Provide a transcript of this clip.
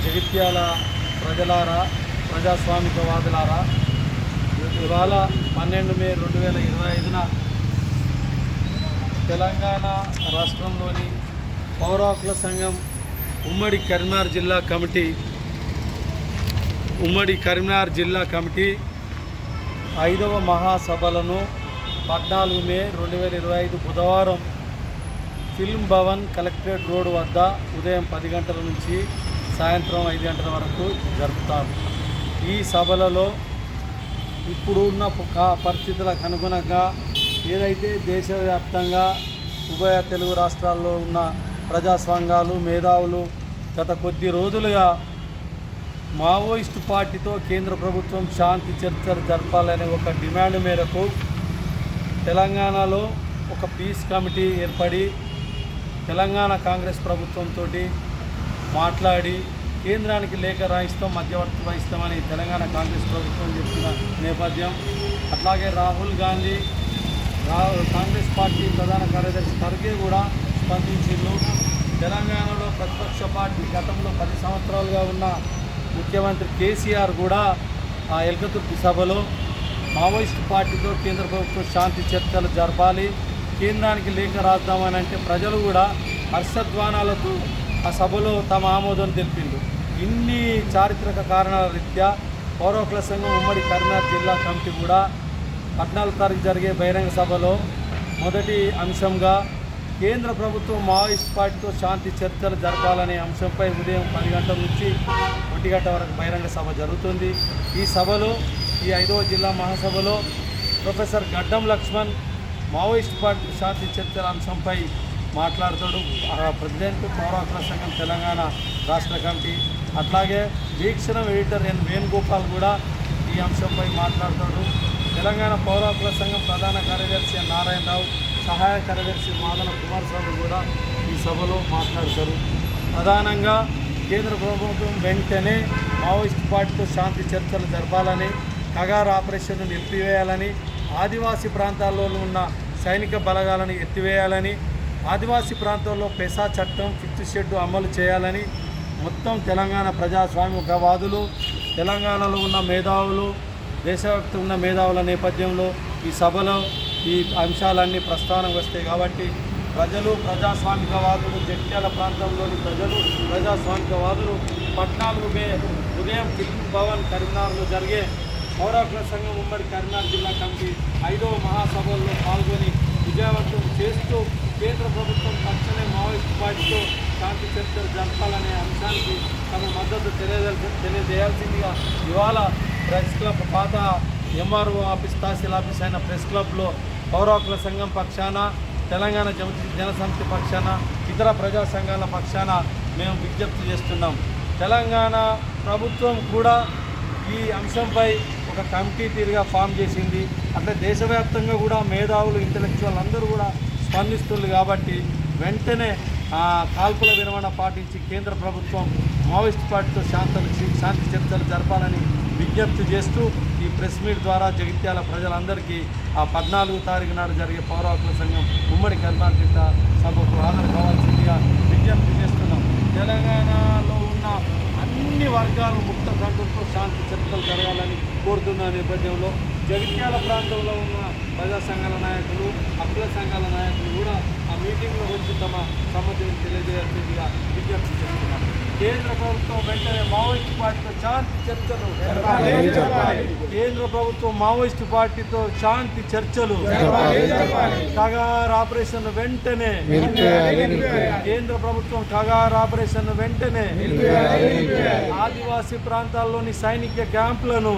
జగిత్యాల ప్రజలారా, ప్రజాస్వామికవాదులారా, ఇవాళ 12 మే 2025న తెలంగాణ రాష్ట్రంలోని పౌర హక్కుల సంఘం ఉమ్మడి కరీంనగర్ జిల్లా కమిటీ 5వ మహాసభలను 14 మే 2025 బుధవారం ఫిల్మ్ భవన్ కలెక్టరేట్ రోడ్ వద్ద ఉదయం 10 గంటల నుంచి సాయంత్రం 5 గంటల వరకు జరుపుతారు. ఈ సభలలో ఇప్పుడు ఉన్న పరిస్థితులకు అనుగుణంగా ఏదైతే దేశవ్యాప్తంగా ఉభయ తెలుగు రాష్ట్రాల్లో ఉన్న ప్రజా సంఘాలు, మేధావులు గత కొద్ది రోజులుగా మావోయిస్టు పార్టీతో కేంద్ర ప్రభుత్వం శాంతి చర్చలు జరపాలనే ఒక డిమాండ్ మేరకు తెలంగాణలో ఒక పీస్ కమిటీ ఏర్పడి తెలంగాణ కాంగ్రెస్ ప్రభుత్వంతో మాట్లాడి కేంద్రానికి లేఖ రాయిస్తాం, మధ్యవర్తి వహిస్తామని తెలంగాణ కాంగ్రెస్ ప్రభుత్వం చెప్పిన నేపథ్యం. అట్లాగే రాహుల్ గాంధీ కాంగ్రెస్ పార్టీ ప్రధాన కార్యదర్శి ఖర్గే కూడా స్పందించిండ్రు. తెలంగాణలో ప్రతిపక్ష పార్టీ గతంలో 10 సంవత్సరాలుగా ఉన్న ముఖ్యమంత్రి కేసీఆర్ కూడా ఆ ఎల్కతుర్తి సభలో మావోయిస్టు పార్టీతో కేంద్ర ప్రభుత్వం శాంతి చర్చలు జరపాలి, కేంద్రానికి లేఖ రాద్దామని అంటే ప్రజలు కూడా హర్షధ్వానాలతో ఆ సభలో తమ ఆమోదం తెలిపిండు. ఇన్ని చారిత్రక కారణాల రీత్యా పౌర హక్కుల సంఘం ఉమ్మడి కరీంనగర్ జిల్లా కమిటీ కూడా 14 తారీఖు జరిగే బహిరంగ సభలో మొదటి అంశంగా కేంద్ర ప్రభుత్వం మావోయిస్ట్ పార్టీతో శాంతి చర్చలు జరపాలనే అంశంపై ఉదయం 10 గంటల నుంచి 1 గంట వరకు బహిరంగ సభ జరుగుతుంది. ఈ సభలో ఈ 5వ జిల్లా మహాసభలో ప్రొఫెసర్ గడ్డం లక్ష్మణ్ మావోయిస్ట్ పార్టీ శాంతి చర్చల అంశంపై మాట్లాడతాడు. ప్రెసిడెంట్ పౌర హక్కుల సంఘం తెలంగాణ రాష్ట్ర కమిటీ, అట్లాగే వీక్షణం ఎడిటర్ ఎన్ వేణుగోపాల్ కూడా ఈ అంశంపై మాట్లాడతాడు. తెలంగాణ పౌర హక్కుల సంఘం ప్రధాన కార్యదర్శి నారాయణరావు, సహాయ కార్యదర్శి మాదన కుమారస్వామి కూడా ఈ సభలో మాట్లాడతారు. ప్రధానంగా కేంద్ర ప్రభుత్వం వెంటనే మావోయిస్ట్ పార్టీతో శాంతి చర్చలు జరపాలని, కగార్ ఆపరేషన్ను నిలిపివేయాలని, ఆదివాసీ ప్రాంతాల్లో ఉన్న సైనిక బలగాలను ఎత్తివేయాలని, ఆదివాసీ ప్రాంతాల్లో పెసా చట్టం 5th షెడ్యూల్ అమలు చేయాలని మొత్తం తెలంగాణ ప్రజాస్వామికవాదులు, తెలంగాణలో ఉన్న మేధావులు, దేశవ్యాప్తంగా ఉన్న మేధావుల నేపథ్యంలో ఈ సభలో ఈ అంశాలన్నీ ప్రస్తావన వస్తాయి. కాబట్టి ప్రజలు, ప్రజాస్వామికవాదులు, జగిత్యాల ప్రాంతంలోని ప్రజలు, ప్రజాస్వామికవాదులు 14 మే ఉదయం ఫిల్మ్ భవన్ కరీంనగర్లో జరిగే పౌర హక్కుల సంఘం ఉమ్మడి కరీంనగర్ జిల్లా కమిటీ 5వ మహాసభల్లో పాల్గొని విజయవంతం చేస్తూ కేంద్ర ప్రభుత్వం తక్షణమే మావోయిస్టు పార్టీతో శాంతి చర్చలు జరపాలనే అంశానికి తమ మద్దతు తెలియజేయాల్సిందిగా ఇవాళ ప్రెస్ క్లబ్, పాత ఎంఆర్ఓ ఆఫీస్, తహసీల్ ఆఫీస్ అయిన ప్రెస్ క్లబ్లో పౌర హక్కుల సంఘం పక్షాన, తెలంగాణ జనసమితి పక్షాన, ఇతర ప్రజా సంఘాల పక్షాన మేము విజ్ఞప్తి చేస్తున్నాం. తెలంగాణ ప్రభుత్వం కూడా ఈ అంశంపై ఒక కమిటీ తీరుగా ఫామ్ చేసింది. అట్లా దేశవ్యాప్తంగా కూడా మేధావులు, ఇంటలెక్చువల్ అందరూ కూడా స్పందిస్తుంది. కాబట్టి వెంటనే కాల్పుల విరమణ పాటించి కేంద్ర ప్రభుత్వం మావోయిస్ట్ పార్టీతో శాంతి చర్చలు జరపాలని విజ్ఞప్తి చేస్తూ ఈ ప్రెస్ మీట్ ద్వారా జగిత్యాల ప్రజలందరికీ ఆ 14 తారీఖు నాడు జరిగే పౌర హక్కుల సంఘం ఉమ్మడి కరీంనగర్ జిల్లా సభకు హాజరు కావాల్సిందిగా విజ్ఞప్తి చేస్తున్నాం. తెలంగాణలో ఉన్న అన్ని వర్గాలు ముక్త కంఠంతో శాంతి చర్చలు జరగాలని కోరుతున్న నేపథ్యంలో జగిత్యాల ప్రాంతంలో ఉన్న ప్రజా సంఘాల నాయకులు, హక్కుల సంఘాల నాయకులు కూడా ఆ మీటింగ్లో వచ్చి తమ సమ్మతిని తెలియజేయాల్సిందిగా విజ్ఞప్తి చేస్తున్నారు. కేంద్ర ప్రభుత్వం వెంటనే మావోయిస్టు పార్టీతో శాంతి చర్చలు, కేంద్ర ప్రభుత్వం మావోయిస్టు పార్టీతో శాంతి చర్చలు, కగార్ ఆపరేషన్ వెంటనే, కేంద్ర ప్రభుత్వం కగార్ ఆపరేషన్ వెంటనే, ఆదివాసీ ప్రాంతాల్లోని సైనిక క్యాంపులను